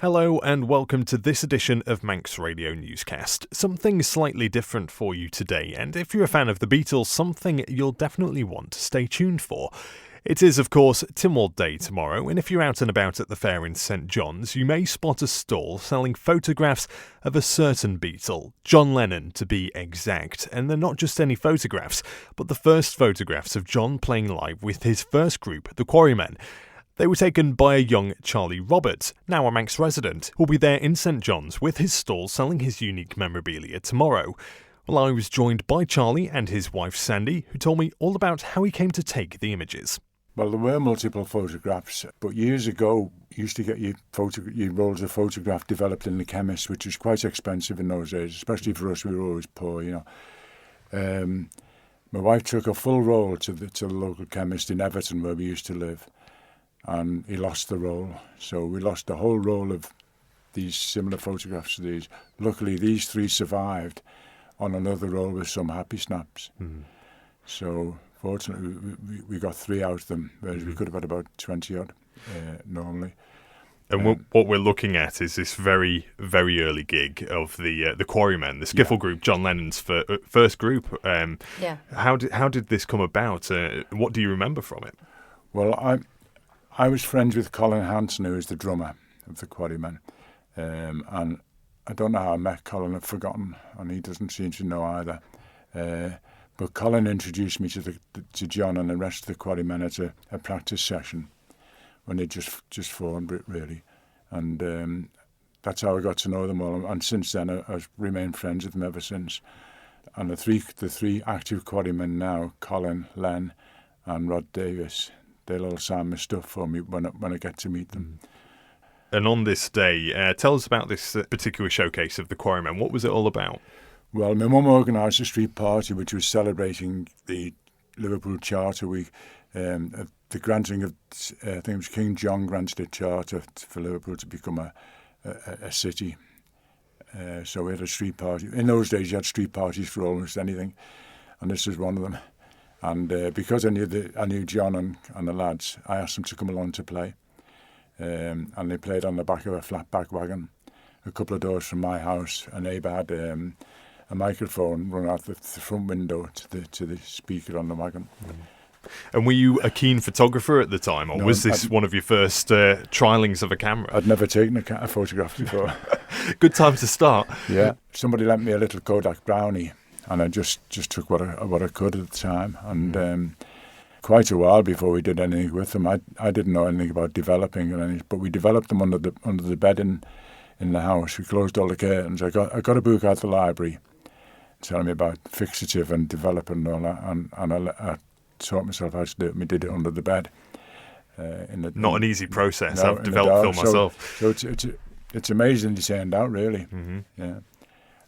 Hello and welcome to this edition of Manx Radio Newscast. Something slightly different for you today, and if you're a fan of the Beatles, something you'll definitely want to stay tuned for. It is, of course, Tynwald Day tomorrow, and if you're out and about at the fair in St John's, you may spot a stall selling photographs of a certain Beatle, John Lennon to be exact. And they're not just any photographs, but the first photographs of John playing live with his first group, the Quarrymen. They were taken by a young Charlie Roberts, now a Manx resident, who'll be there in St John's with his stall selling his unique memorabilia tomorrow. Well, I was joined by Charlie and his wife Sandy, who told me all about how he came to take the images. Well, there were multiple photographs, but years ago, you used to get your rolls of photograph developed in the chemist, which was quite expensive in those days, especially for us. We were always poor, you know. My wife took a full roll to the local chemist in Everton, where we used to live, and he lost the roll. So we lost the whole roll of these similar photographs to these. Luckily, these three survived on another roll with some happy snaps. So fortunately, we got three out of them, whereas we could have had about 20-odd normally. And what we're looking at is this very, very early gig of the Quarrymen, the skiffle group, John Lennon's first group. How did this come about? What do you remember from it? Well, I was friends with Colin Hanson, who is the drummer of the Quarrymen, and I don't know how I met Colin. I've forgotten, and he doesn't seem to know either. But Colin introduced me to John and the rest of the Quarrymen at a practice session when they just formed, really, and that's how I got to know them all. And since then, I've remained friends with them ever since. And the three active Quarrymen now, Colin, Len, and Rod Davis, they'll all sign my stuff for me when I get to meet them. And on this day, tell us about this particular showcase of the Quarrymen. What was it all about? Well, my mum organised a street party which was celebrating the Liverpool Charter Week, the granting of, I think it was King John granted a charter for Liverpool to become a city. So we had a street party. In those days, you had street parties for almost anything, and this was one of them. And because I knew John and the lads, I asked them to come along to play. And they played on the back of a flatback wagon, a couple of doors from my house. A neighbour had a microphone run out the front window to the speaker on the wagon. And were you a keen photographer at the time, or was this one of your first trialings of a camera? I'd never taken a photograph before. Good time to start. Yeah, somebody lent me a little Kodak Brownie, and I just took what I could at the time. And quite a while before we did anything with them. I didn't know anything about developing or anything, but we developed them under the bed in the house. We closed all the curtains. I got a book out of the library telling me about fixative and developing and all that, and I taught myself how to do it. We did it under the bed. Not an easy process. No, I've developed film myself. So it's amazing they turned out, really. Yeah.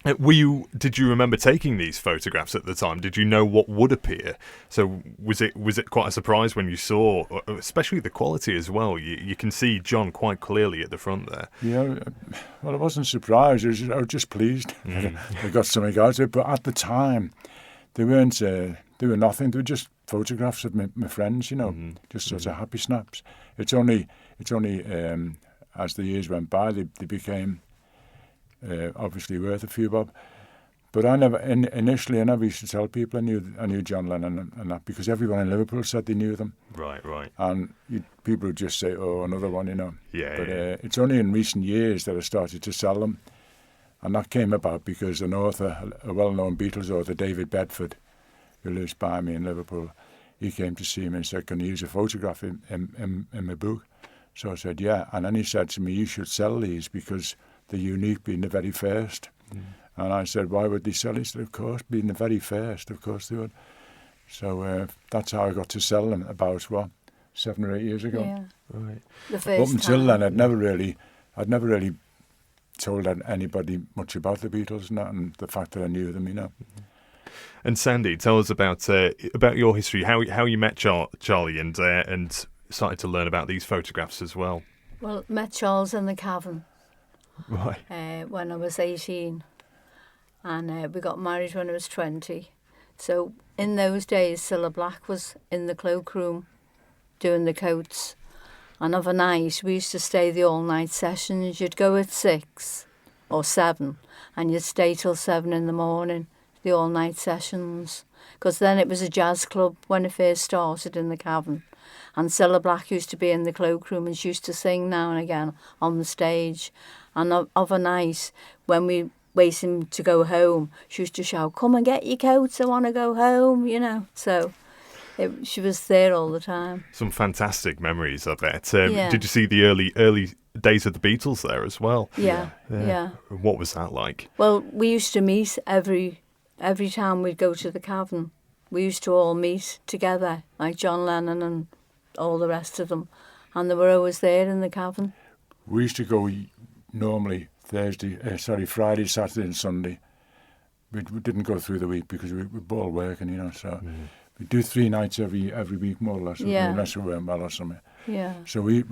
Did you remember taking these photographs at the time? Did you know what would appear? So was it quite a surprise when you saw, especially the quality as well? You can see John quite clearly at the front there. Yeah, well, I wasn't surprised. I was just pleased. I got something out of it. But at the time, they were nothing. They were just photographs of my friends, you know, just sort of happy snaps. It's only as the years went by, they became obviously worth a few bob. But I never initially used to tell people I knew John Lennon and that, because everyone in Liverpool said they knew them. Right. And people would just say, "Oh, another one," you know. Yeah. But it's only in recent years that I started to sell them, and that came about because an author, a well-known Beatles author, David Bedford, who lives by me in Liverpool, he came to see me and said, "Can you use a photograph in my book?" So I said, "Yeah." And then he said to me, "You should sell these because they're unique, being the very first." And I said, "Why would they sell it?" He said, "Of course, being the very first, of course they would." So that's how I got to sell them about 7 or 8 years ago. Yeah. Right. The first Up until time. then, I'd never really told anybody much about the Beatles and the fact that I knew them, you know. And Sandy, tell us about your history, how you met Charlie and started to learn about these photographs as well. Well, met Charles in the cavern. Right. When I was 18, and we got married when I was 20. So in those days, Cilla Black was in the cloakroom doing the coats, And of a night, we used to stay the all-night sessions. You'd go at 6 or 7, and you'd stay till 7 in the morning, the all-night sessions. Because then it was a jazz club when it first started in the Cavern. And Cilla Black used to be in the cloakroom, and she used to sing now and again on the stage. And of a night, when we waiting to go home, she used to shout, "Come and get your coats, I want to go home," you know. So she was there all the time. Some fantastic memories, I bet. Yeah. Did you see the early days of the Beatles there as well? Yeah. What was that like? Well, we used to meet every time we'd go to the Cavern. We used to all meet together, like John Lennon and all the rest of them. And they were always there in the Cavern. We used to go normally Friday, Saturday and Sunday. We didn't go through the week because we were all working, you know, so we do 3 nights every week, more or less, unless we weren't well or something. Yeah. So we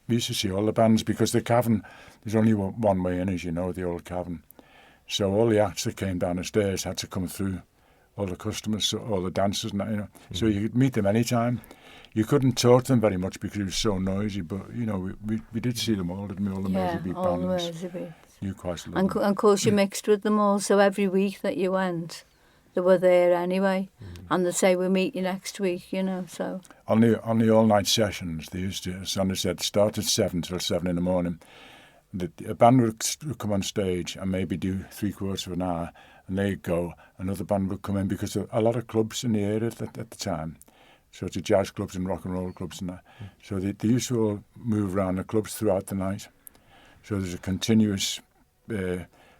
used to see all the bands because the Cavern, there's only one way in, as you know, the old Cavern. So all the acts that came down the stairs had to come through all the customers, all the dancers and that, you know. So you could meet them anytime. You couldn't talk to them very much because it was so noisy, but, you know, we did see them all, didn't we? All the Merseybeat all the bands. Merseybeats. You quite a lot. And of course you mixed with them all, so every week that you went, they were there anyway. And they'd say, "We'll meet you next week," you know, so. On the all-night sessions, they used to, as Sandra said, start at 7 till 7 in the morning. A band would come on stage and maybe do 3/4 of an hour, and they'd go. Another band would come in because there were a lot of clubs in the area at the time. So it's jazz clubs and rock and roll clubs and that. So they used to all move around the clubs throughout the night. So there's a continuous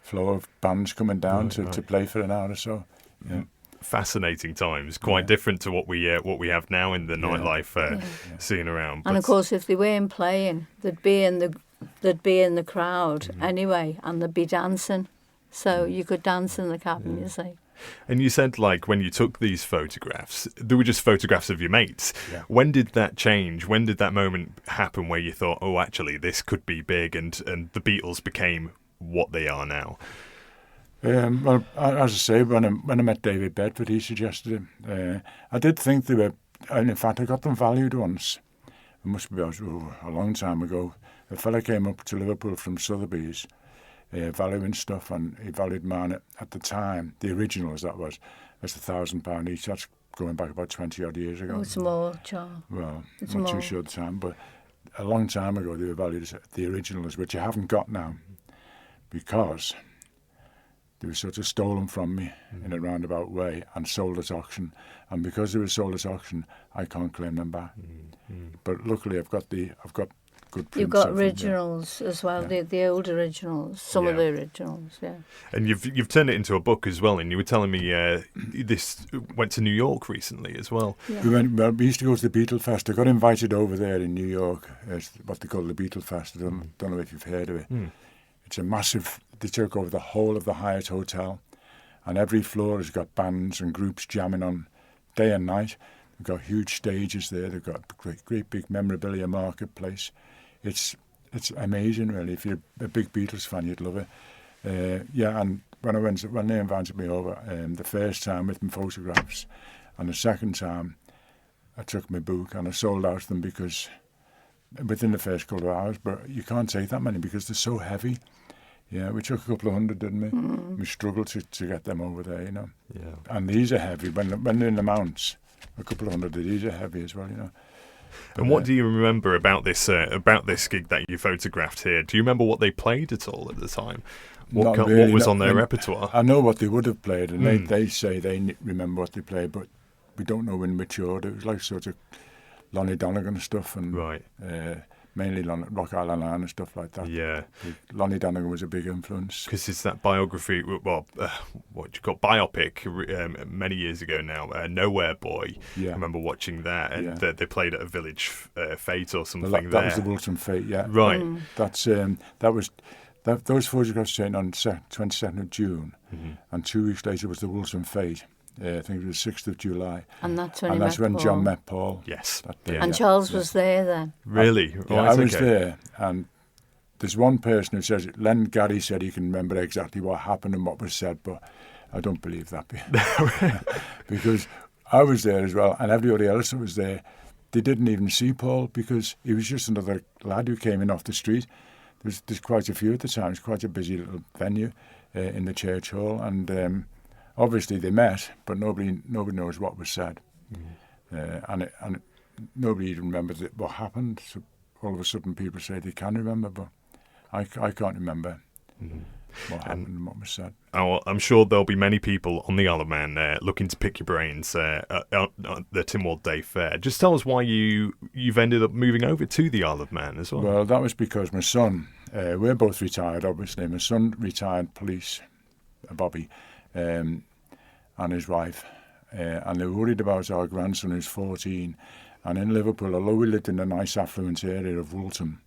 flow of bands coming down to play for an hour or so. Yeah. Fascinating times, quite different to what we have now in the nightlife scene around. And of course, if they weren't playing, they'd be in the crowd anyway, and they'd be dancing. So you could dance in the Cavern, you see. And you said, like, when you took these photographs, they were just photographs of your mates. Yeah. When did that change? When did that moment happen where you thought, oh, actually, this could be big, and the Beatles became what they are now? Well, as I say, when I met David Bedford, he suggested it. I did think they were, and in fact, I got them valued once. It must be a long time ago. A fella came up to Liverpool from Sotheby's, valuing stuff, and he valued mine at the time, the originals that was, as £1,000 each. That's going back about 20-odd years ago. Oh, it's more, Charles. Well, I'm not too sure the time, but a long time ago they were valued as the originals, which you haven't got now, because they were sort of stolen from me in a roundabout way and sold at auction. And because they were sold at auction, I can't claim them back. But luckily, I've got good prints. You've got of them, originals as well, the old originals, some of the originals, And you've turned it into a book as well. And you were telling me this went to New York recently as well. Yeah. We used to go to the Beatle Fest. I got invited over there in New York, as what they call the Beatle Fest. I don't know if you've heard of it. It's a massive. They took over the whole of the Hyatt Hotel, and every floor has got bands and groups jamming on day and night. They've got huge stages there. They've got great big memorabilia marketplace. It's amazing, really. If you're a big Beatles fan, you'd love it. And when they invited me over, the first time with my photographs, and the second time I took my book and I sold out them because within the first couple of hours. But you can't take that many because they're so heavy. Yeah, we took a couple of hundred, didn't we? We struggled to get them over there, you know. Yeah. And these are heavy. When they're in the mounts, a couple of hundred of these are heavy as well, you know. And what do you remember about this gig that you photographed here? Do you remember what they played at all at the time? What was on their repertoire? I know what they would have played, and they say they remember what they played, but we don't know when matured. It was like sort of Lonnie Donegan stuff, and mainly Rock Island Line and stuff like that. Yeah. Lonnie Donegan was a big influence. Because it's that biography, what you call biopic many years ago now, Nowhere Boy. Yeah. I remember watching that, and they played at a village fete or something That was the Wilson Fete, yeah. Right. Those photographs taken on 22nd of June, and 2 weeks later was the Wilson Fete. I think it was the 6th of July. And that's when John met Paul. Yes. And Charles was there then. Really? I was there, and there's one person who says, Gary said he can remember exactly what happened and what was said, but I don't believe that. Because I was there as well, and everybody else that was there, they didn't even see Paul because he was just another lad who came in off the street. There's quite a few at the time. It's quite a busy little venue in the church hall, and obviously they met, but nobody knows what was said, and nobody even remembers what happened. So all of a sudden, people say they can remember, but I can't remember what happened and what was said. Oh, well, I'm sure there'll be many people on the Isle of Man looking to pick your brains at the Tynwald Day Fair. Just tell us why you've ended up moving over to the Isle of Man as well. Well, that was because my son, we're both retired, obviously. My son retired police, Bobby, and his wife, and they were worried about our grandson who's 14. And in Liverpool, although we lived in a nice affluent area of Woolton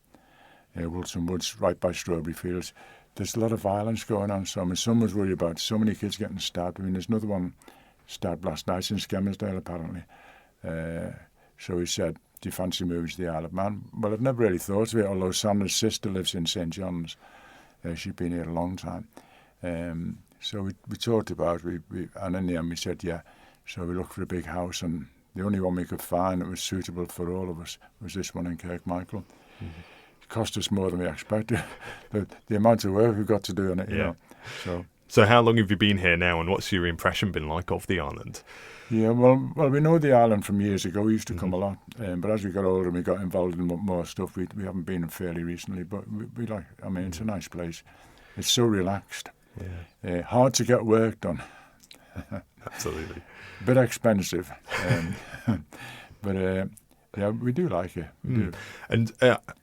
Woods, right by Strawberry Fields, there's a lot of violence going on. So my son was worried about so many kids getting stabbed. I mean, there's another one stabbed last night in Skelmersdale, apparently. So he said, do you fancy moving to the Isle of Man? Well, I've never really thought of it, although Sandra's sister lives in St John's. She's been here a long time. So we talked about it, and in the end we said, yeah. So we looked for a big house, and the only one we could find that was suitable for all of us was this one in Kirkmichael. It cost us more than we expected. the amount of work we've got to do on it, you know. So how long have you been here now, and what's your impression been like of the island? Yeah, well, we know the island from years ago. We used to come a lot, but as we got older and we got involved in more stuff, we haven't been fairly recently. But we like. I mean, it's a nice place. It's so relaxed. Yeah. Hard to get work done. Absolutely. Bit expensive, but yeah, we do like it. We do. And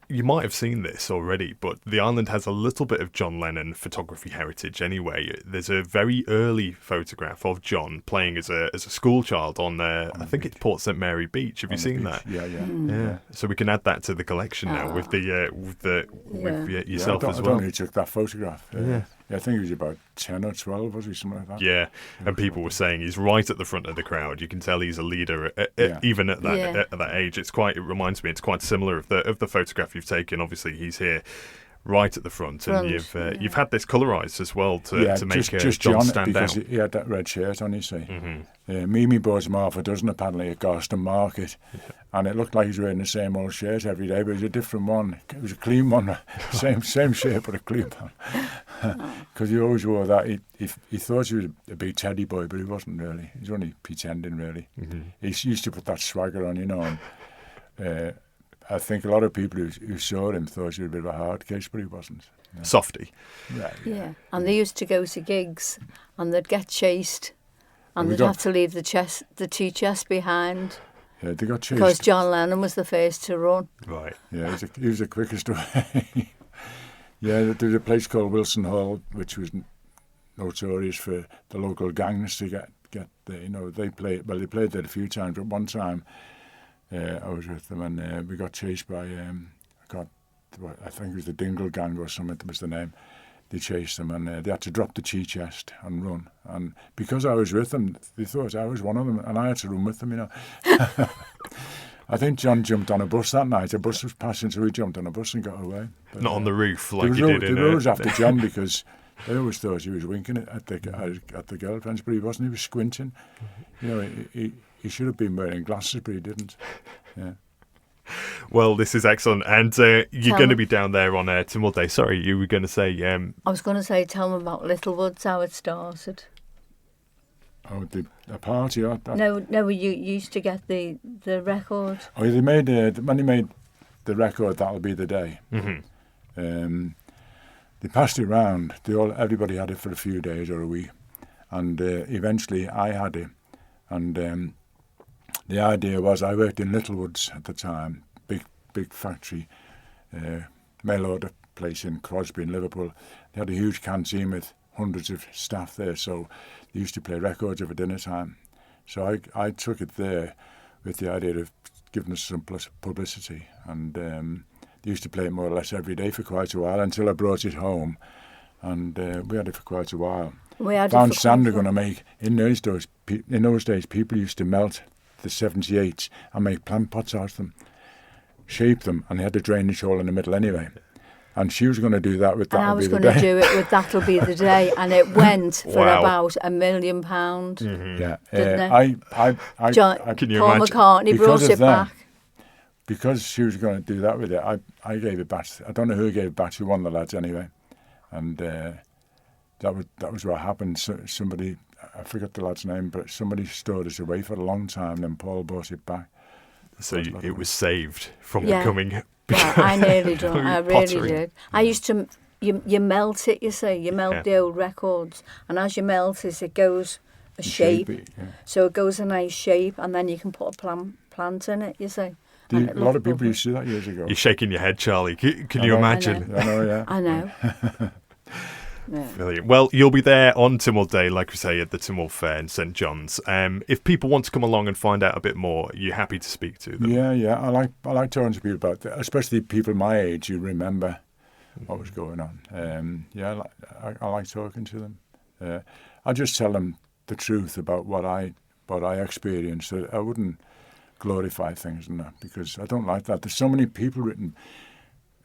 you might have seen this already, but the island has a little bit of John Lennon photography heritage anyway. There's a very early photograph of John playing as a school child on I think it's Port St Mary Beach. Have you seen that? Yeah. So we can add that to the collection now with yourself as well. I don't know who took that photograph. I think he was about 10 or 12, was he, something like that? Yeah, and people were saying he's right at the front of the crowd. You can tell he's a leader, even at that age. It reminds me, it's quite similar of the photograph you've taken. Obviously, he's here, right at the front, and you've had this colorised as well to make just John stand because out. He had that red shirt on, you see. Mimi bought him half a dozen apparently at Garston Market, and it looked like he was wearing the same old shirt every day, but it was a different one. It was a clean one, same shirt but a clean one. Because he always wore that. He thought he was a big teddy boy, but he wasn't really. He was only pretending, really. He used to put that swagger on, you know. And, I think a lot of people who saw him thought he was a bit of a hard case, but he wasn't. Yeah. Softy. Yeah, and they used to go to gigs, and they'd get chased, and they'd have to leave the tea chest behind. Yeah, they got chased. Because John Lennon was the first to run. Right. Yeah, he was the quickest away. Yeah, there was a place called Wilson Hall, which was notorious for the local gangs to get there. You know, they played there a few times, but one time I was with them and we got chased by, I think it was the Dingle Gang or something, that was the name. They chased them and they had to drop the tea chest and run. And because I was with them, they thought I was one of them, and I had to run with them, you know. I think John jumped on a bus that night. A bus was passing, so he jumped on a bus and got away. But, not on the roof like you did in They were always after John because they always thought he was winking at the girlfriends, but he wasn't. He was squinting. You know, he should have been wearing glasses, but he didn't. Yeah. Well, this is excellent, and you're going to be down there on Tynwald Day. Sorry, you were going to say... I was going to say, tell them about Littlewoods, how it started. Oh, the party? No, you used to get the record. Oh, they made when they made the record, That'll Be the Day. They passed it round. Everybody had it for a few days or a week, and eventually I had it. And the idea was, I worked in Littlewoods at the time, big factory, mail order place in Crosby in Liverpool. They had a huge canteen with hundreds of staff there, so they used to play records over dinner time. So I took it there with the idea of giving us some publicity, and they used to play it more or less every day for quite a while until I brought it home, and we had it for quite a while. Found Sandra going to make, in those days people used to melt the 78s and make plant pots out of them, shape them, and they had a drainage hole in the middle anyway. And she was going to do that with That'll Be the Day. And I was going to do it with That'll Be the Day, and it went for about £1 million. Yeah, didn't it? Can you Paul imagine? McCartney brought it back. because she was going to do that with it, I gave it back. I don't know who gave it back to one of the lads anyway, and that was what happened. So, somebody, I forget the lad's name, but somebody stored it away for a long time. Then Paul bought it back. So it was saved from Yeah. becoming. Yeah, I nearly done. I really pottery. did. I used to. You melt it. You say you melt the old records, and as you melt it goes a shape. Yeah. So it goes a nice shape, and then you can put a plant in it. You say. A lot of people used to do that years ago. You're shaking your head, Charlie. Can you imagine? I know, yeah. I know. Yeah. Brilliant. Well, you'll be there on Tynwald Day, like we say, at the Tynwald Fair in St John's. If people want to come along and find out a bit more, are you happy to speak to them? Yeah. I like talking to people about that, especially people my age who remember what was going on. I like talking to them. I just tell them the truth about what I experienced. I wouldn't glorify things and that, because I don't like that. There's so many people written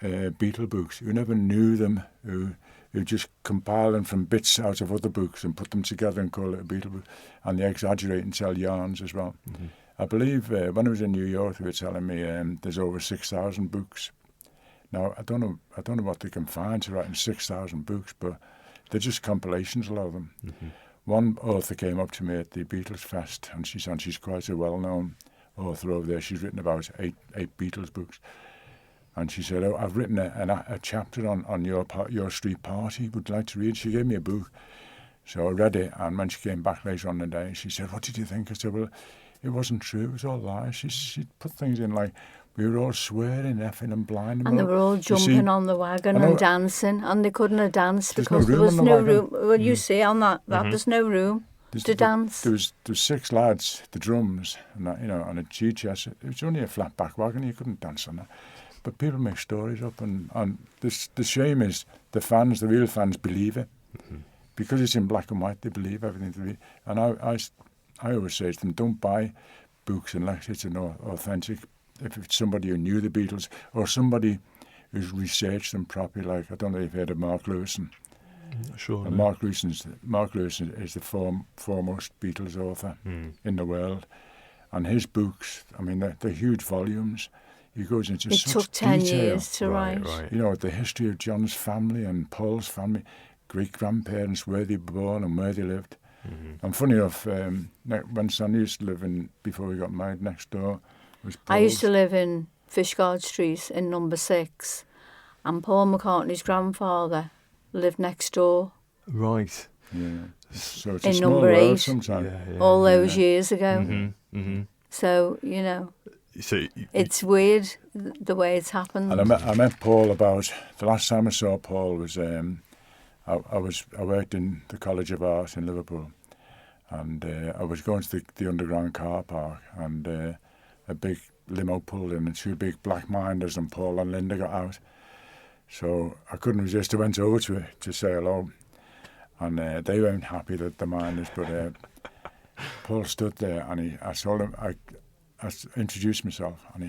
Beatle books who never knew them, who just compile them from bits out of other books and put them together and call it a Beatle book, and they exaggerate and tell yarns as well. Mm-hmm. I believe when I was in New York, they were telling me there's over 6,000 books. Now I don't know what they can find to write in 6,000 books, but they're just compilations, a lot of them. Mm-hmm. One author came up to me at the Beatles Fest, and she's quite a well-known author over there. She's written about eight Beatles books. And she said, I've written a chapter on your street party. Would you like to read? She gave me a book. So I read it, and when she came back later on in the day, she said, what did you think? I said, well, it wasn't true. It was all lies. She put things in like, we were all swearing, effing and blinding. And they were all jumping on the wagon and dancing, and they couldn't have danced because there was no room. Well, you see on that there's no room to dance. There was 6 lads, the drums, and that, on a G-chest. It was only a flat back wagon. You couldn't dance on that. But people make stories up, and the shame is the real fans believe it. Mm-hmm. Because it's in black and white, they believe everything. And I always say to them, don't buy books unless it's an authentic. If it's somebody who knew the Beatles, or somebody who's researched them properly, like, I don't know if you've heard of Mark Lewison. Sure. And Mark Lewison is the foremost Beatles author in the world. And his books, I mean, they're huge volumes. He goes into such detail. It took 10 years to write. Right. The history of John's family and Paul's family, great-grandparents, where they were born and where they lived. Mm-hmm. And funny enough, when Sandy used to live before we got married, next door was Paul's. I used to live in Fishguard Street in number 6, and Paul McCartney's grandfather lived next door. Right. Yeah. So it's a in small number world 8, sometimes. all those years ago. Mm-hmm. Mm-hmm. So, So it's weird the way it's happened. And I met Paul the last time I saw Paul was I worked in the College of Art in Liverpool, and I was going to the underground car park, and a big limo pulled in, and 2 big black minders, and Paul and Linda got out. So I couldn't resist. I went over to it to say hello, and they weren't happy, the minders, but Paul stood there, and I told him, I introduced myself, and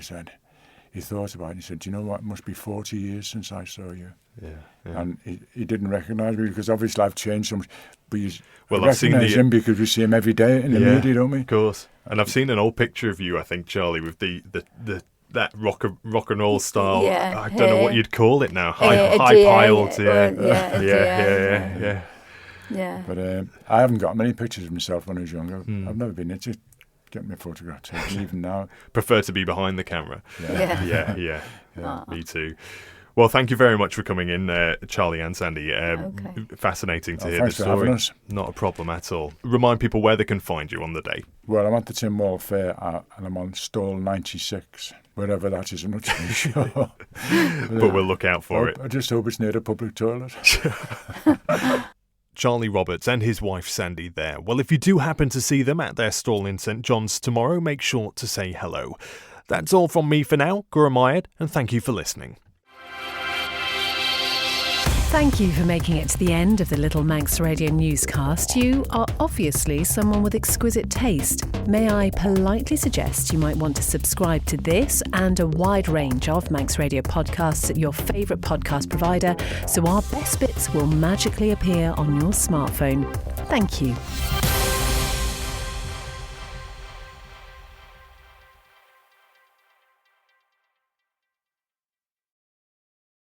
he thought about it, and he said, do you know what, it must be 40 years since I saw you. Yeah. And he didn't recognise me, because obviously I've changed so much, but I've recognise seen him because we see him every day in the media, don't we? Of course. And I've seen an old picture of you, I think, Charlie, with that rock and roll style. Yeah, I don't know what you'd call it now. High piled. Yeah. But I haven't got many pictures of myself when I was younger. I've never been into getting my photograph taken, even now. Prefer to be behind the camera. Yeah. Me too. Well, thank you very much for coming in, Charlie and Sandy. Fascinating to hear the story. Thanks for having us. Not a problem at all. Remind people where they can find you on the day. Well, I'm at the Tynwald Fair, and I'm on stall 96, wherever that is. I'm not too sure. But we'll look out for it. I just hope it's near a public toilet. Charlie Roberts and his wife Sandy there. Well, if you do happen to see them at their stall in St John's tomorrow, make sure to say hello. That's all from me for now, Guramayad, and thank you for listening. Thank you for making it to the end of the Little Manx Radio newscast. You are obviously someone with exquisite taste. May I politely suggest you might want to subscribe to this and a wide range of Manx Radio podcasts at your favourite podcast provider, so our best bits will magically appear on your smartphone. Thank you.